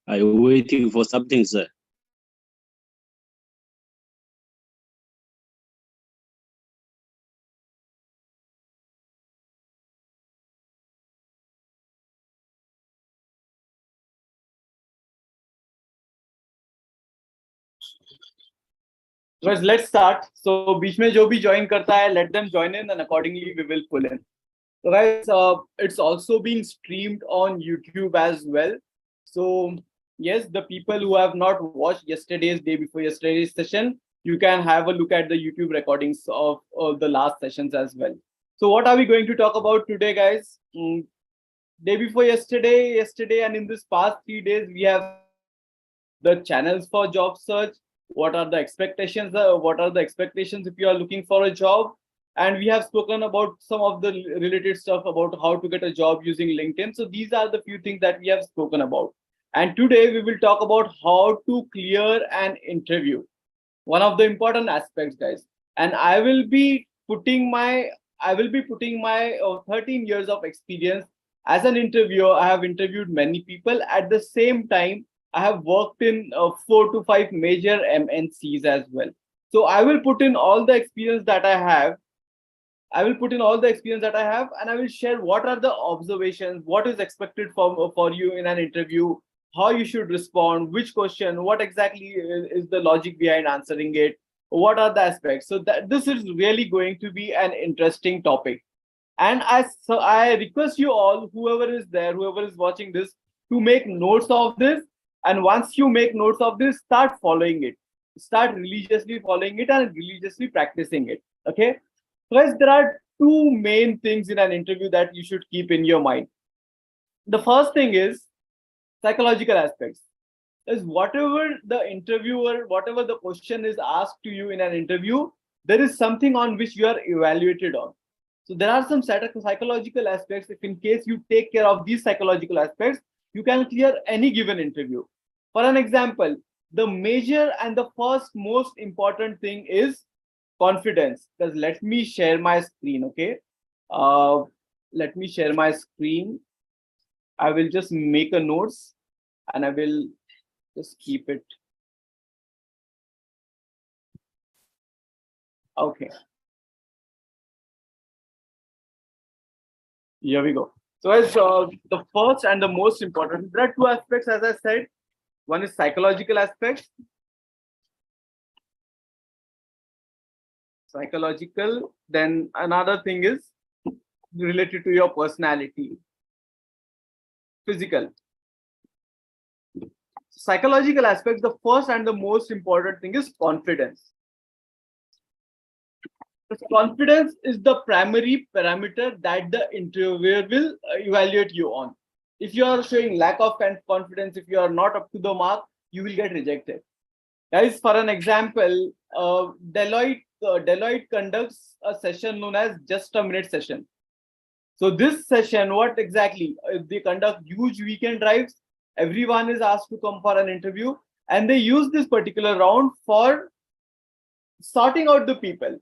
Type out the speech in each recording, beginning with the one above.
Are you waiting for something, sir? Guys, let's start. So बीच में जो भी join करता है, let them join in, and accordingly we will pull in. So guys, it's also being streamed on YouTube as well. So yes, the people who have not watched yesterday's day before yesterday's session, you can have a look at the YouTube recordings of the last sessions as well. So what are we going to talk about today, guys? Day before yesterday, and in this past 3 days, we have the channels for job search. What are the expectations? What are the expectations if you are looking for a job? And we have spoken about some of the related stuff about how to get a job using LinkedIn. So these are the few things that we have spoken about. And today we will talk about how to clear an interview. One of the important aspects, guys. And I will be putting my 13 years of experience as an interviewer. I have interviewed many people. At the same time, I have worked in 4 to 5 major MNCs as well. So I will put in all the experience that I have. And I will share what are the observations, what is expected for you in an interview, how you should respond, which question, what exactly is the logic behind answering it, what are the aspects. So that this is really going to be an interesting topic. And I request you all, whoever is there, whoever is watching this, to make notes of this. And once you make notes of this, start following it. Start religiously following it and religiously practicing it. Okay. Guys, there are two main things in an interview that you should keep in your mind. The first thing is psychological aspects. Is whatever the question is asked to you in an interview, there is something on which you are evaluated on. So there are some set of psychological aspects. If in case you take care of these psychological aspects, you can clear any given interview. For an example, the major and the first most important thing is confidence. Because let me share my screen, okay? Let me share my screen. I will just make a notes and I will just keep it. Okay. Here we go. So as the first and the most important, there are two aspects, as I said. One is psychological aspects. Psychological. Then another thing is related to your personality. Physical. Psychological aspects, the first and the most important thing is confidence. Confidence is the primary parameter that the interviewer will evaluate you on. If you are showing lack of confidence, if you are not up to the mark, you will get rejected. Guys, for an example, Deloitte conducts a session known as just a minute session. So this session, what exactly? They conduct huge weekend drives. Everyone is asked to come for an interview, and they use this particular round for sorting out the people.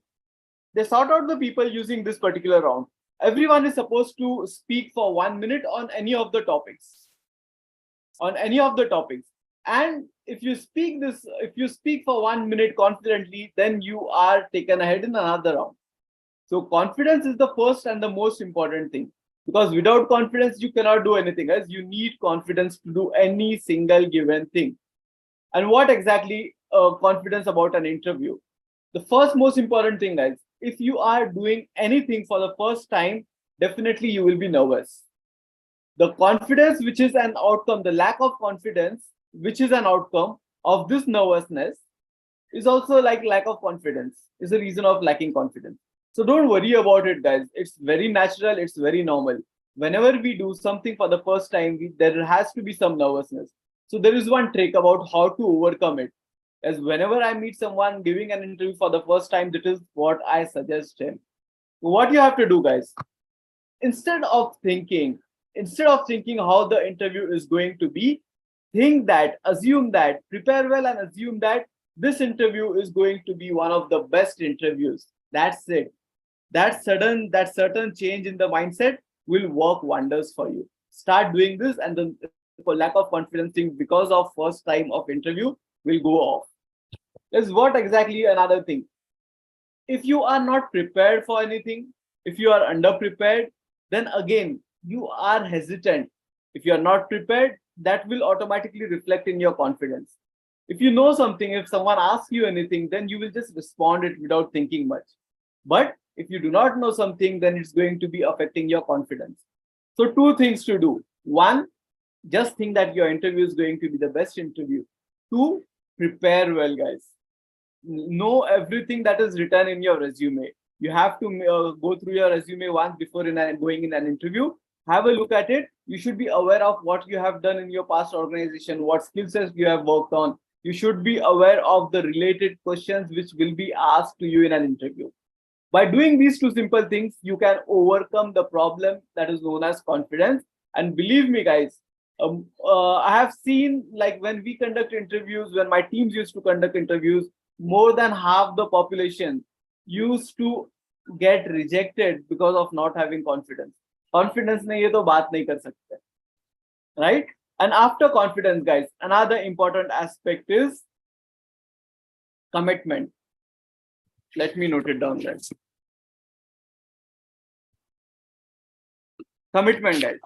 They sort out the people using this particular round. Everyone is supposed to speak for 1 minute on any of the topics. And if you speak for 1 minute confidently, then you are taken ahead in another round. So confidence is the first and the most important thing, because without confidence, you cannot do anything else. You need confidence to do any single given thing. And what exactly confidence about an interview? The first most important thing, guys, if you are doing anything for the first time, definitely you will be nervous. The confidence, which is an outcome, the lack of confidence, which is an outcome of this nervousness, is also like lack of confidence, is a reason of lacking confidence. So don't worry about it, guys. It's very natural, it's very normal. Whenever we do something for the first time, there has to be some nervousness. So there is one trick about how to overcome it. As whenever I meet someone giving an interview for the first time, that is what I suggest him. What you have to do, guys, instead of thinking how the interview is going to be, assume that, prepare well and assume that this interview is going to be one of the best interviews. That's it. That certain change in the mindset will work wonders for you. Start doing this, and the lack of confidence thing because of first time of interview will go off. Is what exactly another thing. If you are not prepared for anything, if you are underprepared, then again you are hesitant. If you are not prepared, that will automatically reflect in your confidence. If you know something, if someone asks you anything, then you will just respond it without thinking much. But if you do not know something, then it's going to be affecting your confidence. So two things to do. One, just think that your interview is going to be the best interview. Two, prepare well, guys. Know everything that is written in your resume. You have to go through your resume once before going in an interview. Have a look at it. You should be aware of what you have done in your past organization, what skill sets you have worked on. You should be aware of the related questions which will be asked to you in an interview. By doing these two simple things, you can overcome the problem that is known as confidence. And believe me, guys, I have seen, like, when we conduct interviews, when my teams used to conduct interviews, more than half the population used to get rejected because of not having confidence. Confidence nahi hai to baat nahi kar sakte, right? And after confidence, guys, another important aspect is commitment. Let me note it down, guys. Commitment, guys.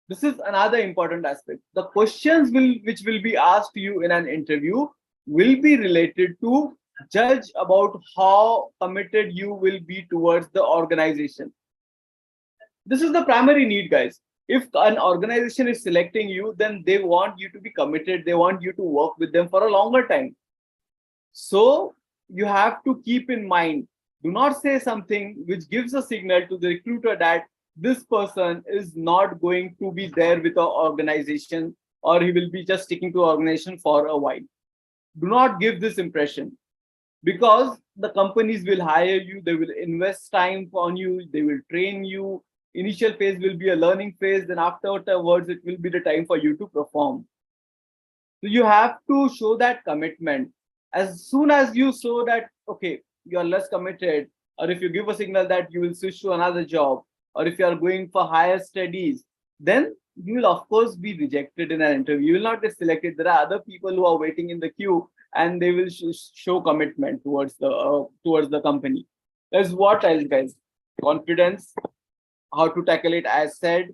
This is another important aspect. The questions which will be asked to you in an interview will be related to judge about how committed you will be towards the organization. This is the primary need, guys. If an organization is selecting you, then they want you to be committed. They want you to work with them for a longer time. So you have to keep in mind, do not say something which gives a signal to the recruiter that this person is not going to be there with our organization, or he will be just sticking to organization for a while. Do not give this impression, because the companies will hire you, they will invest time on you, they will train you. Initial phase will be a learning phase, then afterwards it will be the time for you to perform. So you have to show that commitment. As soon as you show that, okay, you are less committed, or if you give a signal that you will switch to another job, or if you are going for higher studies, then you will of course be rejected in an interview. You will not get selected. There are other people who are waiting in the queue, and they will show commitment towards the company. That's what else, guys. Confidence, how to tackle it, as said,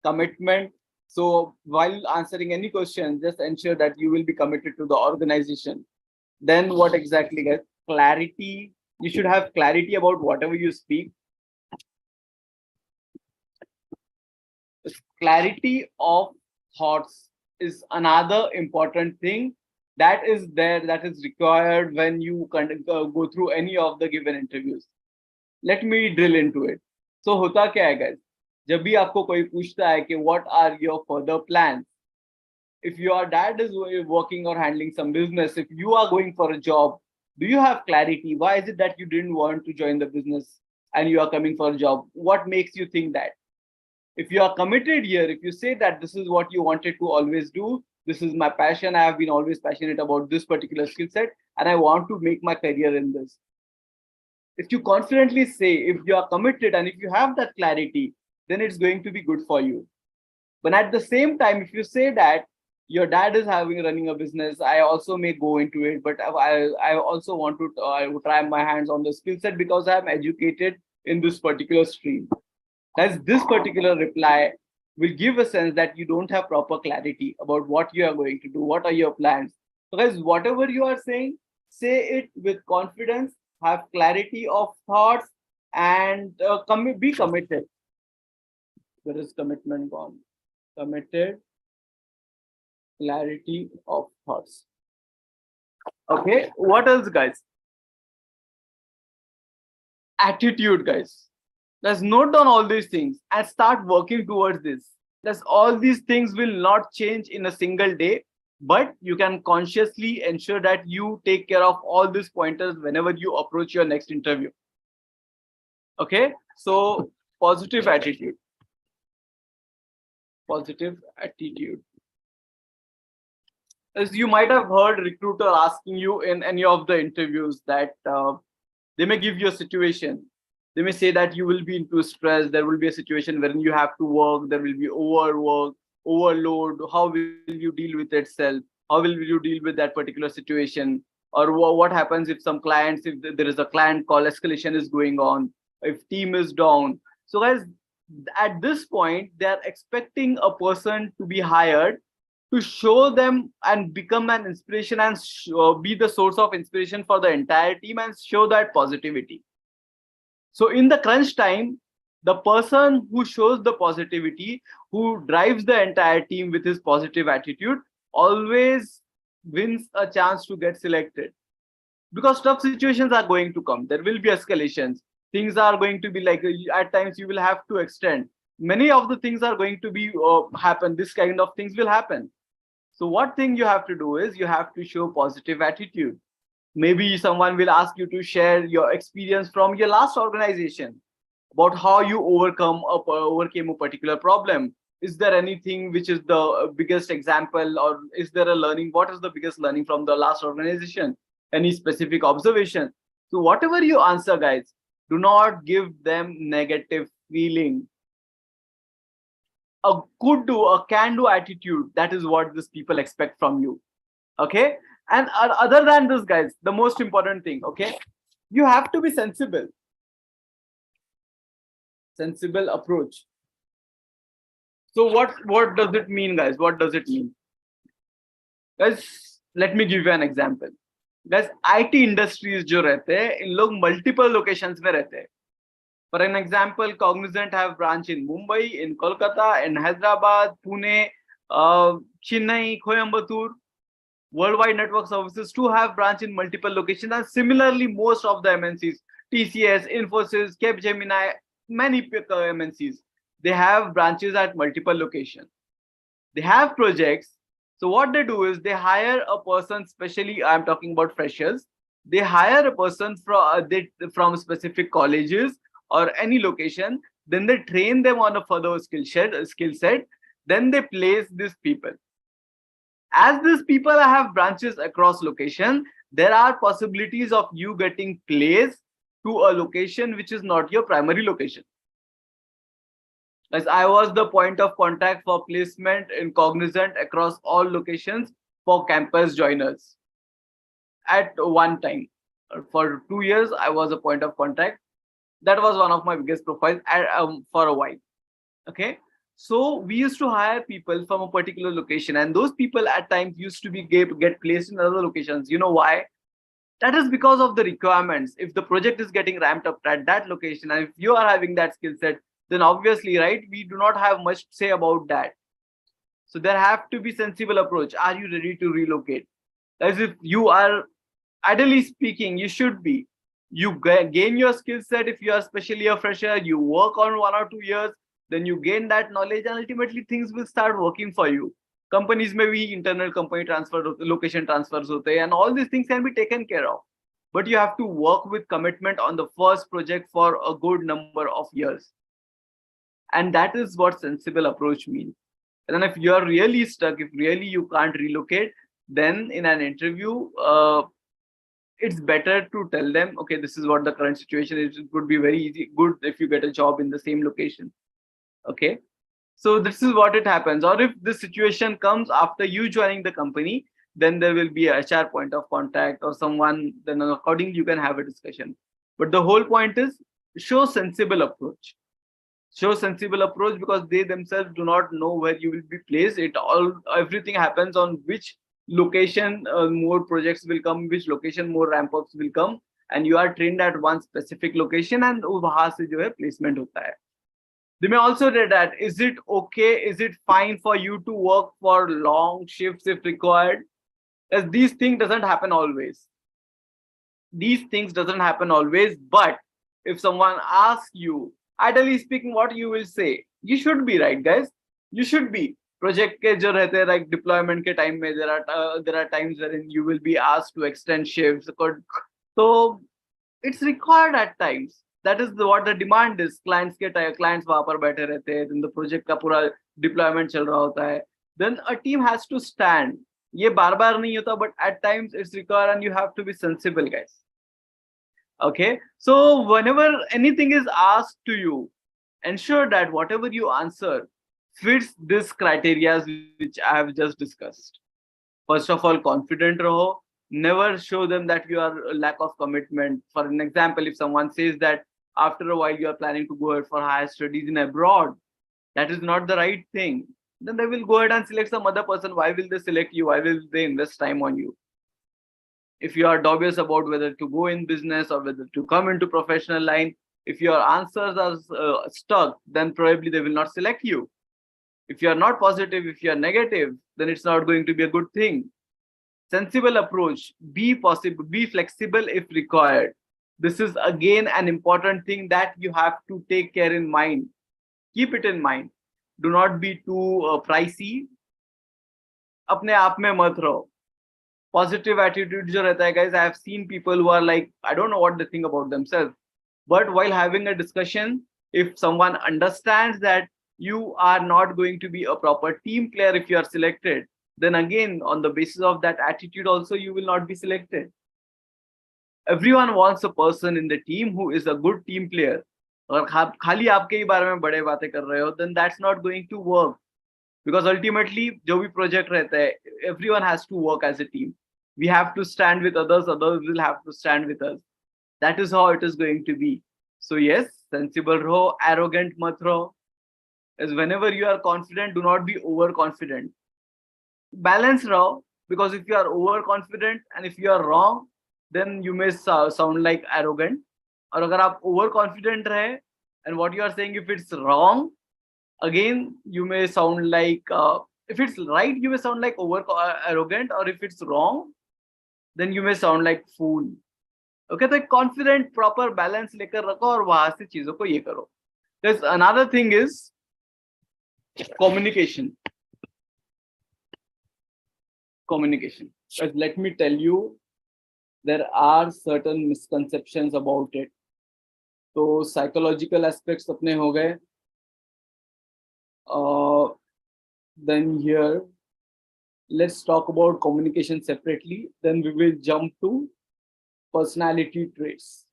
commitment. So while answering any question, just ensure that you will be committed to the organization. Then what exactly, guys? Clarity. You should have clarity about whatever you speak. Clarity of thoughts is another important thing that is required when you go through any of the given interviews. Let me drill into it. So होता क्या है, guys? जब भी आपको कोई पूछता है कि what are your further plans, if your dad is working or handling some business, if you are going for a job, do you have clarity? Why is it that you didn't want to join the business and you are coming for a job? What makes you think that? If you are committed here, if you say that this is what you wanted to always do, this is my passion, I have been always passionate about this particular skill set, and I want to make my career in this. If you confidently say, if you are committed and if you have that clarity, then it's going to be good for you. But at the same time, if you say that your dad is running a business, I also may go into it, but I also want to try my hands on the skill set because I am educated in this particular stream. As this particular reply will give a sense that you don't have proper clarity about what you are going to do, what are your plans. So guys, whatever you are saying, say it with confidence, have clarity of thoughts, and be committed. There is commitment gone. Committed, clarity of thoughts. Okay, what else, guys? Attitude, guys. Let's note down all these things and start working towards this. Thus, all these things will not change in a single day, but you can consciously ensure that you take care of all these pointers whenever you approach your next interview. Okay, so positive attitude. Positive attitude. As you might have heard recruiter asking you in any of the interviews that they may give you a situation. They may say that you will be into stress. There will be a situation wherein you have to work. There will be overwork, overload, how will you deal with itself, how will you deal with that particular situation, or what happens if some clients, if there is a client call escalation is going on, if team is down. So guys, at this point they are expecting a person to be hired to show them and become an inspiration and be the source of inspiration for the entire team and show that positivity. So in the crunch time, the person who shows the positivity, who drives the entire team with his positive attitude, always wins a chance to get selected. Because tough situations are going to come. There will be escalations. Things are going to be like, at times you will have to extend. Many of the things are going to be happen. This kind of things will happen. So what thing you have to do is you have to show positive attitude. Maybe someone will ask you to share your experience from your last organization about how you overcame a particular problem. Is there anything which is the biggest example, or is there a learning? What is the biggest learning from the last organization? Any specific observation? So whatever you answer, guys, do not give them negative feeling. A can-do attitude, that is what these people expect from you. Okay. And other than this, guys, the most important thing, okay, you have to be sensible approach. So what does it mean, guys? What does it mean, guys? Let me give you an example. Guys, IT industries जो रहते हैं, इन लोग multiple locations में रहते हैं. For an example, Cognizant have branch in Mumbai, in Kolkata, in Hyderabad, Pune, Chennai, Coimbatore. Worldwide Network Services too have branch in multiple locations, and similarly, most of the MNCs, TCS, Infosys, Capgemini, many MNCs, they have branches at multiple locations. They have projects. So what they do is they hire a person, especially I'm talking about freshers. They hire a person from specific colleges or any location. Then they train them on a further skill set. Then they place these people. As these people have branches across location, there are possibilities of you getting placed to a location which is not your primary location. As I was the point of contact for placement in Cognizant across all locations for campus joiners. At one time, for 2 years, I was a point of contact. That was one of my biggest profiles for a while. Okay. So we used to hire people from a particular location, and those people at times used to get placed in other locations. You know why? That is because of the requirements. If the project is getting ramped up at that location, and if you are having that skill set, then obviously, right, we do not have much to say about that. So there have to be sensible approach. Are you ready to relocate? As if you are, ideally speaking, you should be. You gain your skill set. If you are especially a fresher, you work on 1 or 2 years, then you gain that knowledge, and ultimately things will start working for you. Companies may be internal company transfer, location transfers, and all these things can be taken care of. But you have to work with commitment on the first project for a good number of years. And that is what sensible approach means. And then if you're really stuck, if really you can't relocate, then in an interview, it's better to tell them, okay, this is what the current situation is. It would be very good if you get a job in the same location. Okay, so this is what it happens. Or if this situation comes after you joining the company, then there will be a HR point of contact or someone, then accordingly you can have a discussion. But the whole point is show sensible approach. Show sensible approach, because they themselves do not know where you will be placed. Everything happens on which location more projects will come, which location more ramp ups will come, and you are trained at one specific location, and wahan se jo hai placement hota hai. They may also say that, is it okay, is it fine for you to work for long shifts if required? As these things doesn't happen always. These things doesn't happen always, but if someone asks you, ideally speaking, what you will say? You should be right, guys. You should be. Project ke jo rehte hai, like deployment ke time mein, there are times wherein you will be asked to extend shifts. So it's required at times. That is what the demand is. Clients वहां पर बैठे रहते हैं, then the project का पूरा deployment चल रहा होता है. Then a team has to stand. ये बार-बार नहीं होता, but at times it's required, and you have to be sensible, guys. Okay, so whenever anything is asked to you, ensure that whatever you answer fits this criteria which I have just discussed. First of all, confident raho. Never show them that you are a lack of commitment. For an example, if someone says that after a while you are planning to go ahead for higher studies in abroad, that is not the right thing. Then they will go ahead and select some other person. Why will they select you? Why will they invest time on you? If you are dubious about whether to go in business or whether to come into professional line, if your answers are stuck, then probably they will not select you. If you are not positive, if you are negative, then it's not going to be a good thing. Sensible approach, be possible, be flexible if required. This is again an important thing that you have to take care in mind. Keep it in mind. Do not be too pricey. अपने आप में मत रहो. Positive attitude जो रहता है, guys, I have seen people who are like, I don't know what they think about themselves, but while having a discussion, if someone understands that you are not going to be a proper team player if you are selected, then again on the basis of that attitude also you will not be selected. Everyone wants a person in the team who is a good team player. और खाली आपके ही बारे में बड़े बातें कर रहे हो, then that's not going to work, because ultimately जो भी project रहता है, everyone has to work as a team. We have to stand with others, others will have to stand with us. That is how it is going to be. So yes, sensible raho, arrogant mat raho. As whenever you are confident, do not be overconfident. Balance raho, because if you are overconfident and if you are wrong, then you may sound like arrogant. और अगर आप overconfident रहे and what you are saying, if it's wrong, again you may sound like if it's right, you may sound like arrogant, or if it's wrong, then you may sound like fool. Okay, तो confident proper balance लेकर रखो और वहां से चीजों को ये करो. There's another thing is communication. But let me tell you, there are certain misconceptions about it. तो psychological aspects अपने हो गए. Then here, let's talk about communication separately. Then we will jump to personality traits.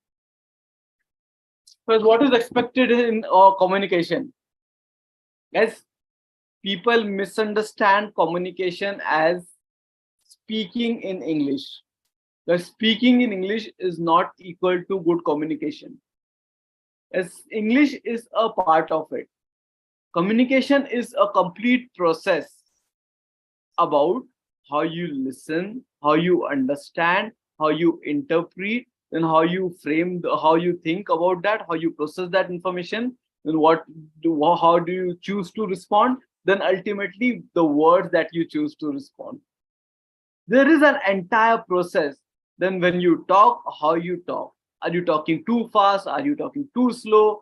But what is expected in communication? Yes, people misunderstand communication as speaking in English. The speaking in English is not equal to good communication. As English is a part of it. Communication is a complete process about how you listen, how you understand, how you interpret, and how you frame, how you think about that, how you process that information, and how do you choose to respond, then ultimately the words that you choose to respond. There is an entire process. Then when you talk, how you talk. Are you talking too fast? Are you talking too slow?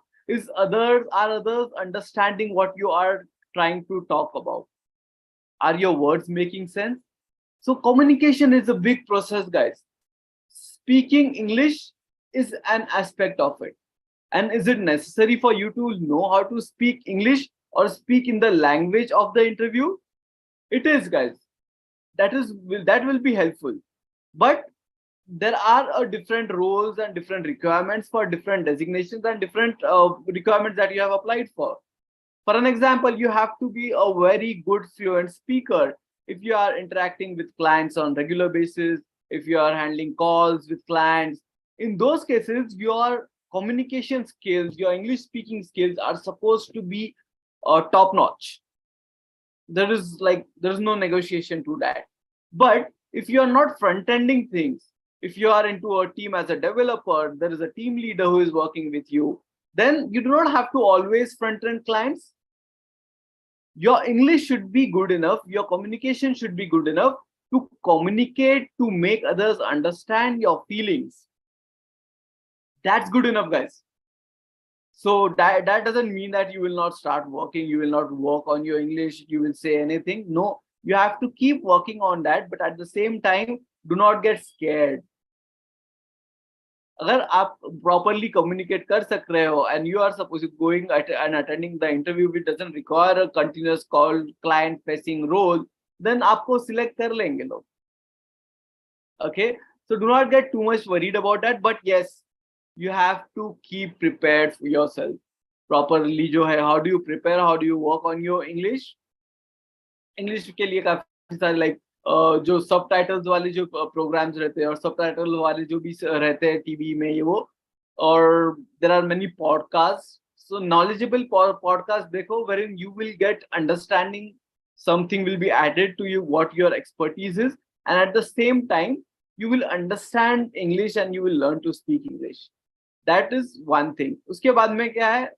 Are others understanding what you are trying to talk about? Are your words making sense? So communication is a big process, guys. Speaking English is an aspect of it. And is it necessary for you to know how to speak English or speak in the language of the interview? It is, guys. That will be helpful. But there are different roles and different requirements for different designations and different requirements that you have applied for. For an example, you have to be a very good fluent speaker if you are interacting with clients on regular basis, if you are handling calls with clients. In those cases, your communication skills, your English speaking skills are supposed to be top notch. There is no negotiation to that. But if you are not front-ending things, if you are into a team as a developer, there is a team leader who is working with you, then you do not have to always front-end clients. Your English should be good enough, your communication should be good enough to communicate, to make others understand your feelings. That's good enough, guys. So that doesn't mean that you will not start working, you will not work on your English, you will say anything. No, you have to keep working on that, but at the same time, do not get scared. अगर आप properly communicate कर सक रहे हो and you are supposed to going and attending the interview which doesn't require a continuous call client facing role, then आपको select कर लेंगे लोग. Okay, so do not get too much worried about that, but yes, you have to keep prepared for yourself. properly जो है, how do you prepare, how do you work on your English. English के लिए काफी सारे like जो subtitles वाले जो programs रहते हैं और subtitle वाले जो भी रहते हैं टीवी में ये वो, और there are many podcasts. So knowledgeable podcast देखो, wherein you will get understanding, something will be added to you what your expertise is, and at the same time you will understand English and you will learn to speak English. That is one thing. उसके बाद में क्या है,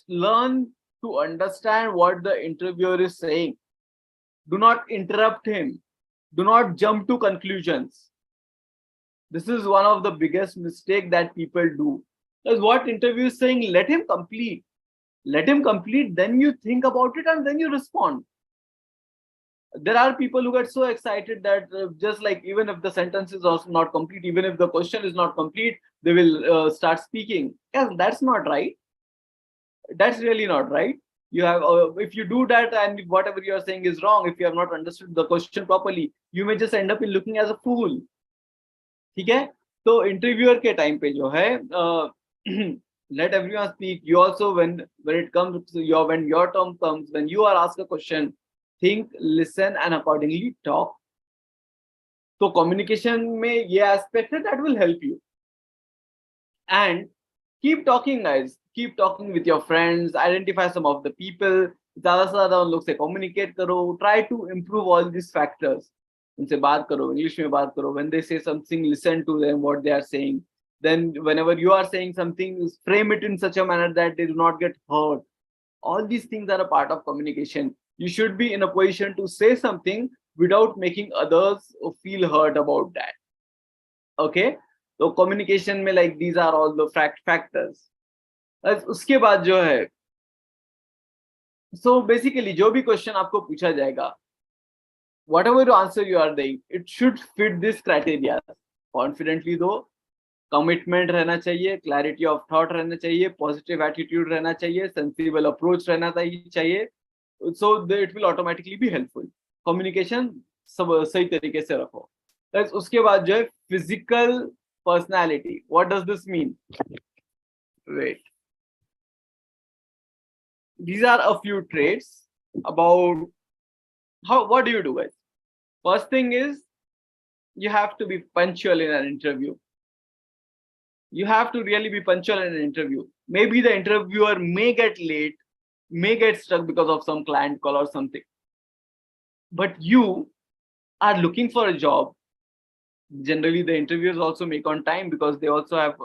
learn to understand what the interviewer is saying. Do not interrupt him. Do not jump to conclusions. This is one of the biggest mistake that people do. Because what interview is saying, let him complete. Let him complete, then you think about it and then you respond. There are people who get so excited that just like even if the sentence is also not complete, even if the question is not complete, they will start speaking. Yes, that's not right. That's really not right. You have if you do that and whatever you are saying is wrong, if you have not understood the question properly, you may just end up in looking as a fool. ठीक है, तो interviewer के time पे जो है let everyone speak. You also when it comes to when your term comes, when you are asked a question, think, listen and accordingly talk. तो communication में ये aspect है that will help you. And keep talking, guys. Keep talking with your friends. Identify some of the people. ज़्यादा से ज़्यादा उन लोग से communicate करो. Try to improve all these factors. उनसे बात करो, English में बात करो. When they say something, listen to them what they are saying. Then whenever you are saying something, frame it in such a manner that they do not get hurt. All these things are a part of communication. You should be in a position to say something without making others feel hurt about that. Okay? So communication में like these are all the factors. उसके बाद जो है, so basically जो भी question आपको पूछा जाएगा, whatever answer you are doing, it should fit this criteria. Confidently दो, commitment रहना चाहिए, clarity of thought रहना चाहिए, positive attitude रहना चाहिए, sensible approach रहना चाहिए, so it will automatically be helpful. Communication सब सही तरीके से रखो. उसके बाद जो है physical personality. What does this mean? Wait. These are a few traits about what do you do, guys? First thing is you have to be punctual in an interview. You have to really be punctual in an interview. Maybe the interviewer may get late, may get stuck because of some client call or something. But you are looking for a job. Generally, the interviewers also make on time because they also have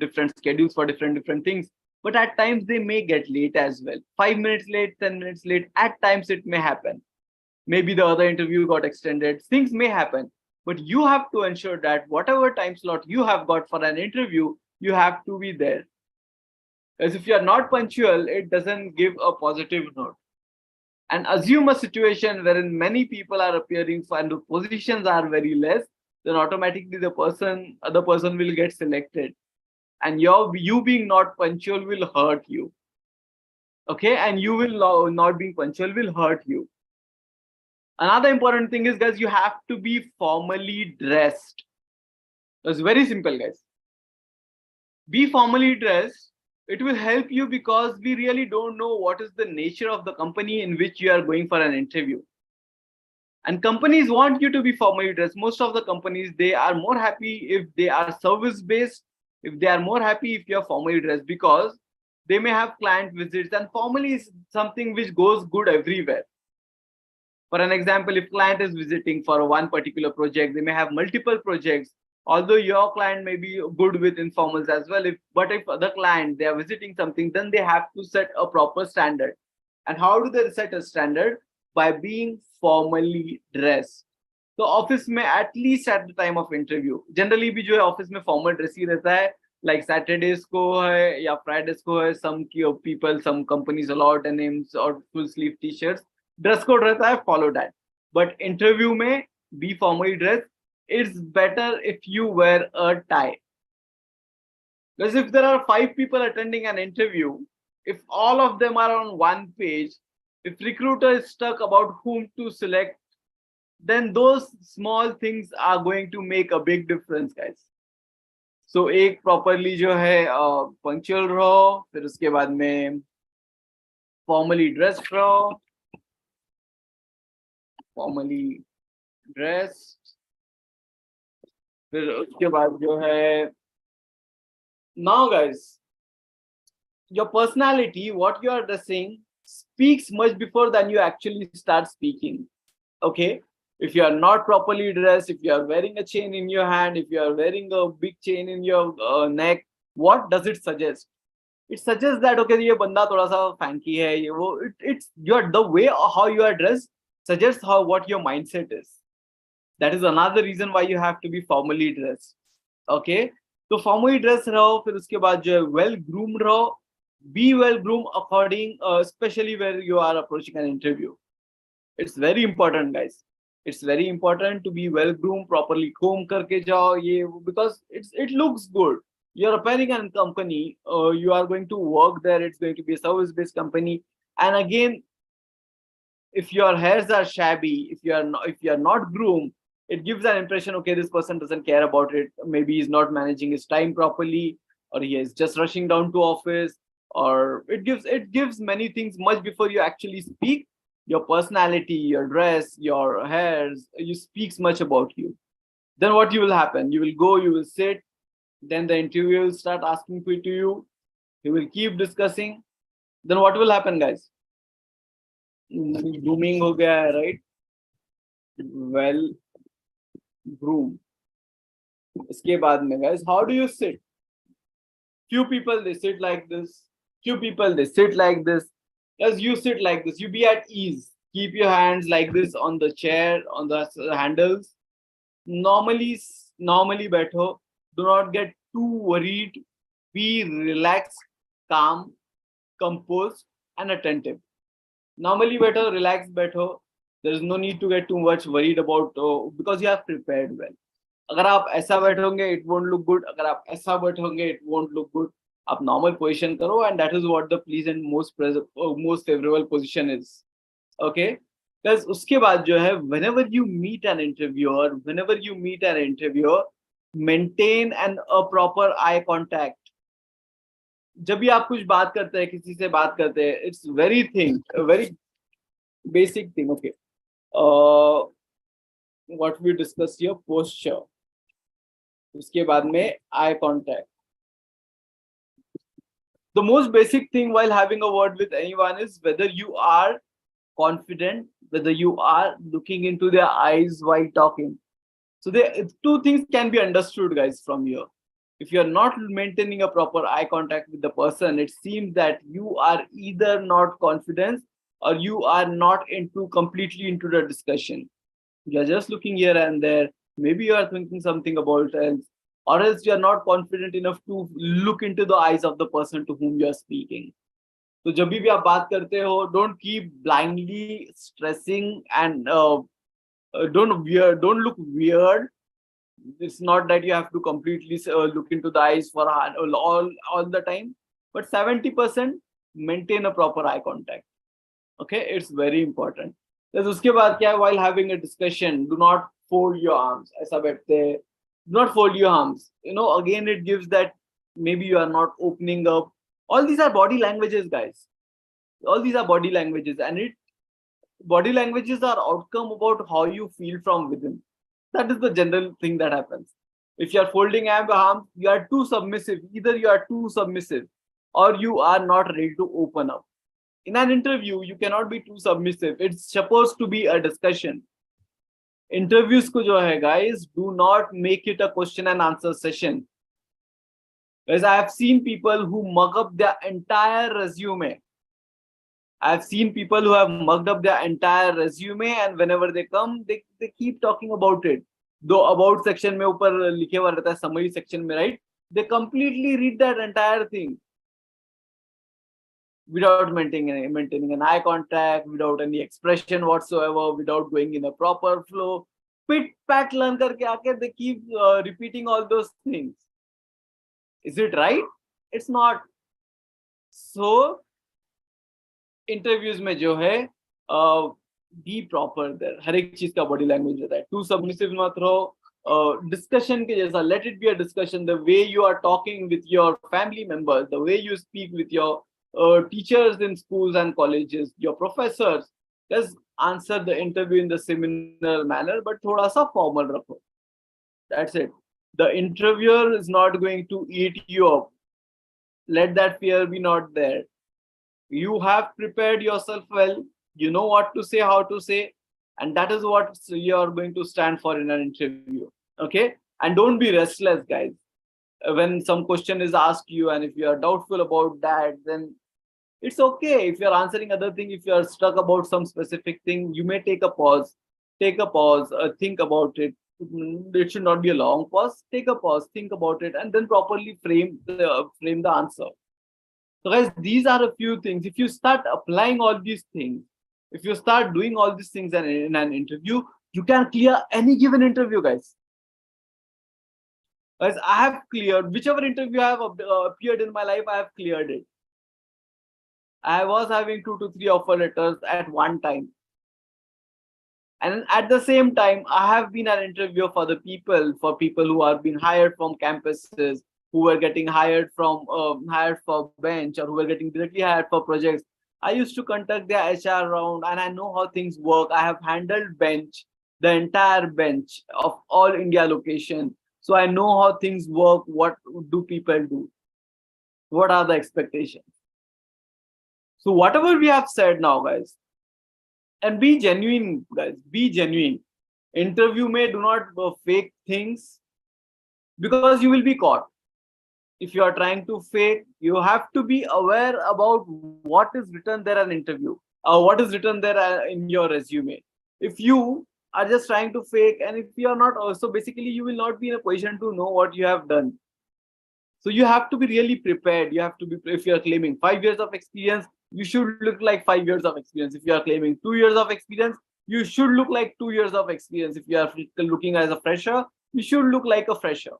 different schedules for different things. But at times they may get late as well. 5 minutes late, 10 minutes late. At times it may happen. Maybe the other interview got extended. Things may happen. But you have to ensure that whatever time slot you have got for an interview, you have to be there. As if you are not punctual, it doesn't give a positive note. And assume a situation wherein many people are appearing for and the positions are very less, then automatically the other person will get selected. And you being not punctual will hurt you. Okay, and you will not being punctual will hurt you. Another important thing is, guys, you have to be formally dressed. It's very simple, guys. Be formally dressed. It will help you because we really don't know what is the nature of the company in which you are going for an interview. And companies want you to be formally dressed. Most of the companies, they are more happy if they are service-based, if they are more happy if you are formally dressed, because they may have client visits, and formally is something which goes good everywhere. For an example, if client is visiting for one particular project, they may have multiple projects. Although your client may be good with informals as well, but if other client, they are visiting something, then they have to set a proper standard. And how do they set a standard? By being formally dressed. So office में at least at the time of interview, generally भी जो है office में formal dress ही रहता है, like Saturdays को है या Fridays को है, some people, some companies allow denims or full sleeve t-shirts. Dress code रहता है, follow that. But interview में be formally dressed. It's better if you wear a tie. Because if there are 5 people attending an interview, if all of them are on one page, if recruiter is stuck about whom to select, then those small things are going to make a big difference, guys. सो एक properly जो है punctual रहो, फिर उसके बाद में formally dressed रहो, formally dressed, फिर उसके बाद जो है now guys, your personality, what you are addressing, speaks much before than you actually start speaking. Okay, if you are not properly dressed, if you are wearing a chain in your hand, if you are wearing a big chain in your neck, what does it suggest? It suggests that okay, ये बंदा थोड़ा सा fancy है, ये वो, it's your the way how you are dressed suggests how what your mindset is. That is another reason why you have to be formally dressed. Okay, तो formally dressed रहो, फिर उसके बाद जो है well groomed रहो. Be well groomed according, especially where you are approaching an interview. It's very important, guys. It's very important to be well groomed, properly comb करके जाओ ये, because it looks good. You're appearing in a company, you are going to work there. It's going to be a service-based company, and again, if your hairs are shabby, if you are not groomed, it gives an impression, okay, this person doesn't care about it. Maybe he's not managing his time properly, or he is just rushing down to office, or it gives many things much before you actually speak. Your personality, your dress, your hairs, you speaks much about you. Then what will happen? You will go, you will sit, then the interviewer will start asking to you, he will keep discussing. Then what will happen, guys? Grooming ho gaya hai, right? Well groomed. Iske baad mein, guys, how do you sit? Few people they sit like this, few people they sit like this. As you sit like this, you be at ease. Keep your hands like this on the chair, on the handles. Normally बैठो. Do not get too worried. Be relaxed, calm, composed, and attentive. Normally बैठो, relax बैठो. There is no need to get too much worried about, because you have prepared well. अगर आप ऐसा बैठोगे, it won't look good. अगर आप ऐसा बैठोगे, it won't look good. आप normal position करो, and that is what the pleasant, most favorable position is. Okay, because उसके बाद जो है, whenever you meet an interviewer, maintain a proper eye contact. जब भी आप कुछ बात करते हैं, किसी से बात करते हैं, it's a very basic thing. Okay, what we discussed here, posture. उसके बाद में eye contact. The most basic thing while having a word with anyone is whether you are confident, whether you are looking into their eyes while talking. So two things can be understood, guys, from here. If you are not maintaining a proper eye contact with the person, it seems that you are either not confident or you are not completely into the discussion. You are just looking here and there. Maybe you are thinking something about else, or else you are not confident enough to look into the eyes of the person to whom you are speaking. So जब भी आप बात करते हो, don't keep blindly stressing, and don't look weird. It's not that you have to completely look into the eyes for all the time, but 70% maintain a proper eye contact. Okay, it's very important. तो उसके बाद क्या है, while having a discussion, do not fold your arms. ऐसा बैठते, do not fold your arms. Again, it gives that maybe you are not opening up. All these are body languages, guys. All these are body languages, and body languages are outcome about how you feel from within. That is the general thing that happens. If you are folding arms, you are too submissive. Either you are too submissive or you are not ready to open up. In an interview, you cannot be too submissive. It's supposed to be a discussion. Interviews ko jo hai, guys, do not make it a question and answer session. Because I have seen people who mug up their entire resume. I've seen people who have mugged up their entire resume, and whenever they come, they keep talking about it. Though about section mein upar likhe hua rehta hai, summary section mein, right? They completely read that entire thing without maintaining an eye contact, without any expression whatsoever, without going in a proper flow. Pit pat learn karke aake, they keep repeating all those things. Is it right? It's not. So interviews में जो है, B proper there. हर एक चीज का body language रहता है. To submissive मत रहो discussion के जैसा, let it be a discussion. The way you are talking with your family members, the way you speak with your teachers in schools and colleges, your professors, just answer the interview in the similar manner, but thoda sa formal rakho. That's it. The interviewer is not going to eat you up. Let that fear be not there. You have prepared yourself well. You know what to say, how to say, and that is what you are going to stand for in an interview. Okay, and don't be restless, guys. When some question is asked you, and if you are doubtful about that, then it's okay. If you're answering other thing, if you're stuck about some specific thing, you may take a pause. Take a pause, think about it. It should not be a long pause. Take a pause, think about it, and then properly frame the answer. So guys, these are a few things. If you start applying all these things, if you start doing all these things in an interview, you can clear any given interview, guys. Guys, I have cleared whichever interview I have appeared in my life, I have cleared it. I was having 2 to 3 offer letters at one time. And at the same time, I have been an interviewer for people who are being hired from campuses, who were getting hired for bench, or who were getting directly hired for projects. I used to conduct their HR round, and I know how things work. I have handled bench, the entire bench of all India location. So I know how things work. What do people do? What are the expectations? So whatever we have said now, guys, and be genuine, guys, be genuine. Interview may do not fake things, because you will be caught. If you are trying to fake, you have to be aware about what is written there in interview, or what is written there in your resume. If you are just trying to fake, and if you are not, also basically you will not be in a position to know what you have done. So you have to be really prepared. You have to be, if you are claiming 5 years of experience, you should look like 5 years of experience. If you are claiming 2 years of experience, you should look like 2 years of experience. If you are looking as a fresher, you should look like a fresher.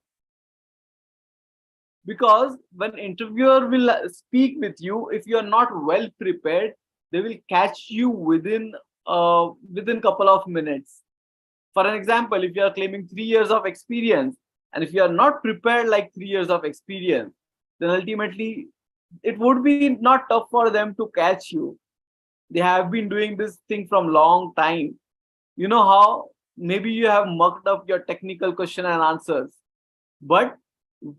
Because when interviewer will speak with you, if you are not well prepared, they will catch you within couple of minutes. For an example, if you are claiming 3 years of experience, and if you are not prepared like 3 years of experience, then ultimately it would be not tough for them to catch you. They have been doing this thing from long time. You know how maybe you have mucked up your technical question and answers, but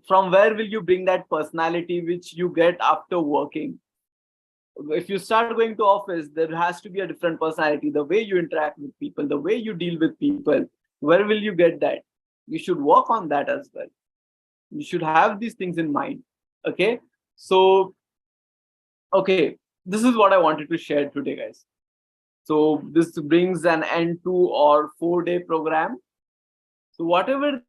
from where will you bring that personality which you get after working? If you start going to office, there has to be a different personality. The way you interact with people, the way you deal with people, where will you get that? You should work on that as well. You should have these things in mind. Okay, so okay, this is what I wanted to share today, guys. So this brings an end to our 4-day program. So whoever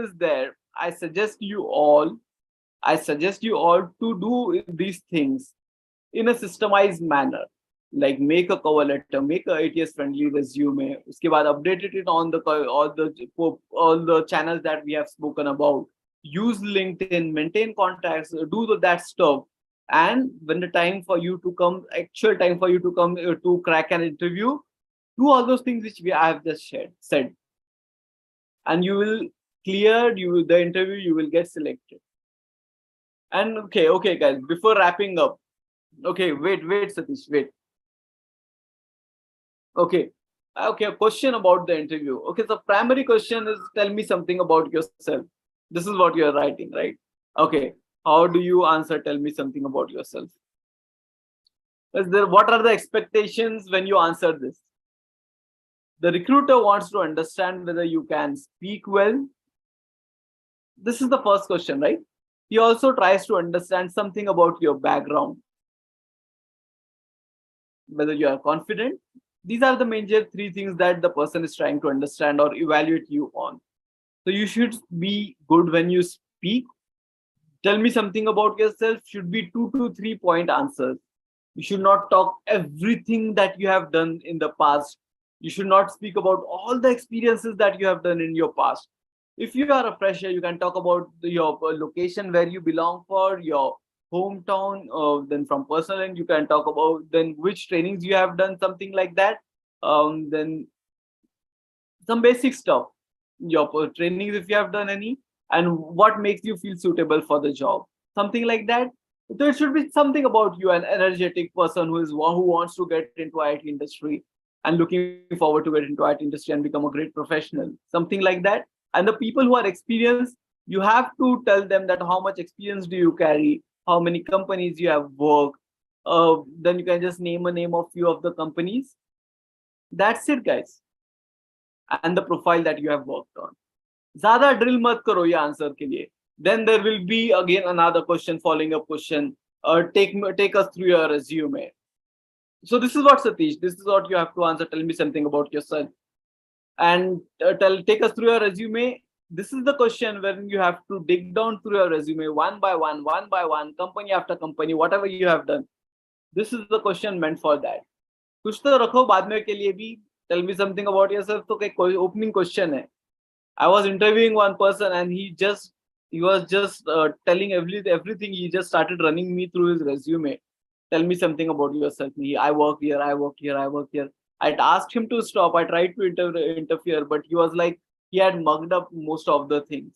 is there, I suggest you all to do these things in a systemized manner. Like make a cover letter, make a ATS friendly resume. Uske baad update it on all the channels that we have spoken about. Use LinkedIn, maintain contacts, do that stuff. And when the time for you to come, actual time for you to come to crack an interview, do all those things which I have just said. And you will clear the interview, you will get selected. And okay guys, before wrapping up, wait Satish, wait. Okay, a question about the interview. Okay, so primary question is, tell me something about yourself. This is what you are writing, right? Okay, how do you answer, tell me something about yourself? What are the expectations when you answer this? The recruiter wants to understand whether you can speak well. This is the first question, right? He also tries to understand something about your background, whether you are confident. These are the major 3 things that the person is trying to understand or evaluate you on. So you should be good when you speak. Tell me something about yourself should be 2 to 3 point answers. You should not talk everything that you have done in the past. You should not speak about all the experiences that you have done in your past. If you are a fresher, you can talk about your location where you belong for, your hometown. Then from personal end, you can talk about then which trainings you have done, something like that. Then some basic stuff. your trainings if you have done any, and what makes you feel suitable for the job, something like that. So it should be something about you, an energetic person who wants to get into IT industry and looking forward to get into IT industry and become a great professional, something like that. And the people who are experienced, you have to tell them that how much experience do you carry, how many companies you have worked. Then you can just name a name of few of the companies. That's it, guys. And the profile that you have worked on. ज़्यादा drill मत करो ये answer के लिए. Then there will be again another question, following up question. Take us through your resume. So this is what, Satish, this is what you have to answer. Tell me something about yourself. And take us through your resume. This is the question wherein you have to dig down through your resume one by one, company after company, whatever you have done. This is the question meant for that. कुछ तो रखो बाद में के लिए भी. Tell me something about yourself. तो कोई opening question है. I was interviewing one person and he was just telling everything. He just started running me through his resume. Tell me something about yourself. I work here, I work here, I work here. I asked him to stop. I tried to interfere, but he was like, he had mugged up most of the things.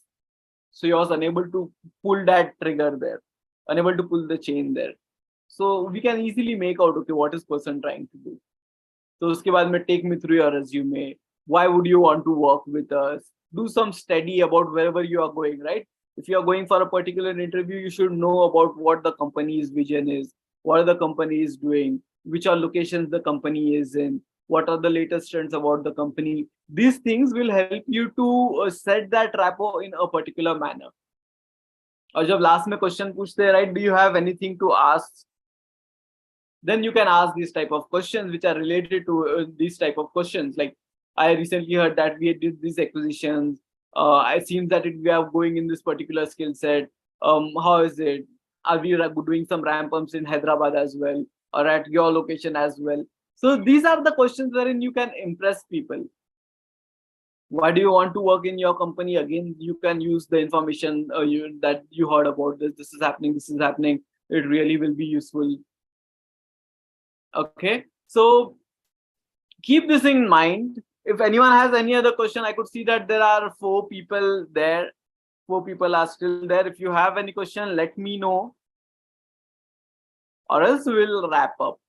So he was unable to pull that trigger there, unable to pull the chain there. So we can easily make out, okay, what is person trying to do. So uske baad mein, take me through your resume. Why would you want to work with us? Do some study about wherever you are going, right? If you are going for a particular interview, you should know about what the company's vision is, what the company is doing, which are locations the company is in, what are the latest trends about the company. These things will help you to set that rapport in a particular manner. और जब last में question पूछते हैं, right? Do you have anything to ask? Then you can ask these type of questions which are related to these type of questions. Like, I recently heard that we did these acquisitions. It seems that we are going in this particular skill set. How is it? Are we doing some ramp ups in Hyderabad as well, or at your location as well? So these are the questions wherein you can impress people. Why do you want to work in your company? Again, you can use the information that you heard about this. This is happening. This is happening. It really will be useful. Okay, so keep this in mind. If anyone has any other question, I could see that there are 4 people there. 4 people are still there. If you have any question, let me know, or else we'll wrap up.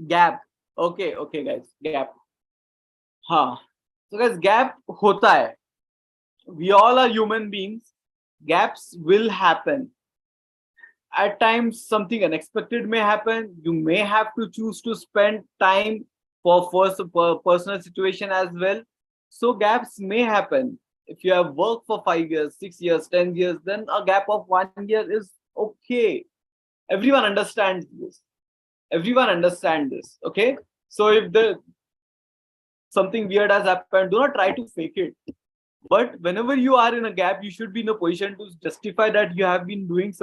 Gap. Okay, guys. Gap. हाँ. So guys, gap होता है. We all are human beings. Gaps will happen. At times, something unexpected may happen. You may have to choose to spend time for personal situation as well. So gaps may happen. If you have worked for 5 years, 6 years, 10 years, then a gap of 1 year is okay. Everyone understands this. Everyone understands this. Okay. So if something weird has happened, do not try to fake it. But whenever you are in a gap, you should be in a position to justify that you have been doing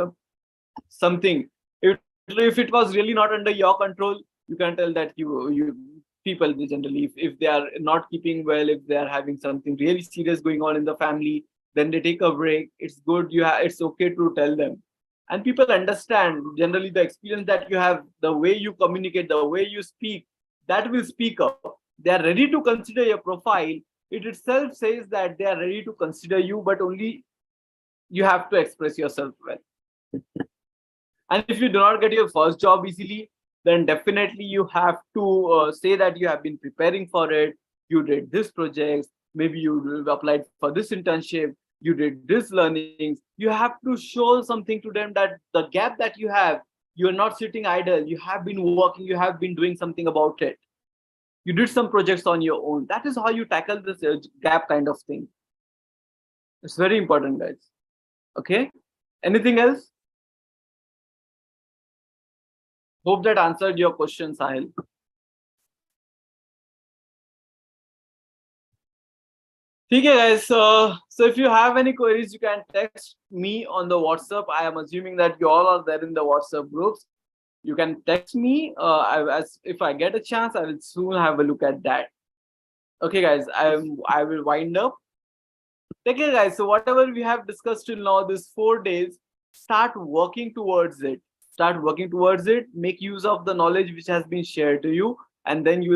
something. If it was really not under your control, you can tell that people generally, if they are not keeping well, if they are having something really serious going on in the family, then they take a break. It's good. It's okay to tell them. And people understand generally the experience that you have, the way you communicate, the way you speak, that will speak up. They are ready to consider your profile. It itself says that they are ready to consider you, but only you have to express yourself well. And if you do not get your first job easily, then definitely you have to say that you have been preparing for it. You did this project, maybe you applied for this internship, you did this learnings. You have to show something to them that the gap that you have, you're not sitting idle. You have been working, you have been doing something about it. You did some projects on your own. That is how you tackle this gap kind of thing. It's very important, guys. Okay. Anything else? Hope that answered your question, Sahil. Okay, guys. So if you have any queries, you can text me on the WhatsApp. I am assuming that you all are there in the WhatsApp groups. You can text me. If I get a chance, I will soon have a look at that. Okay, guys. I will wind up. Okay, guys. So whatever we have discussed till now, this 4 days, start working towards it. start working towards it, make use of the knowledge which has been shared to you, and then you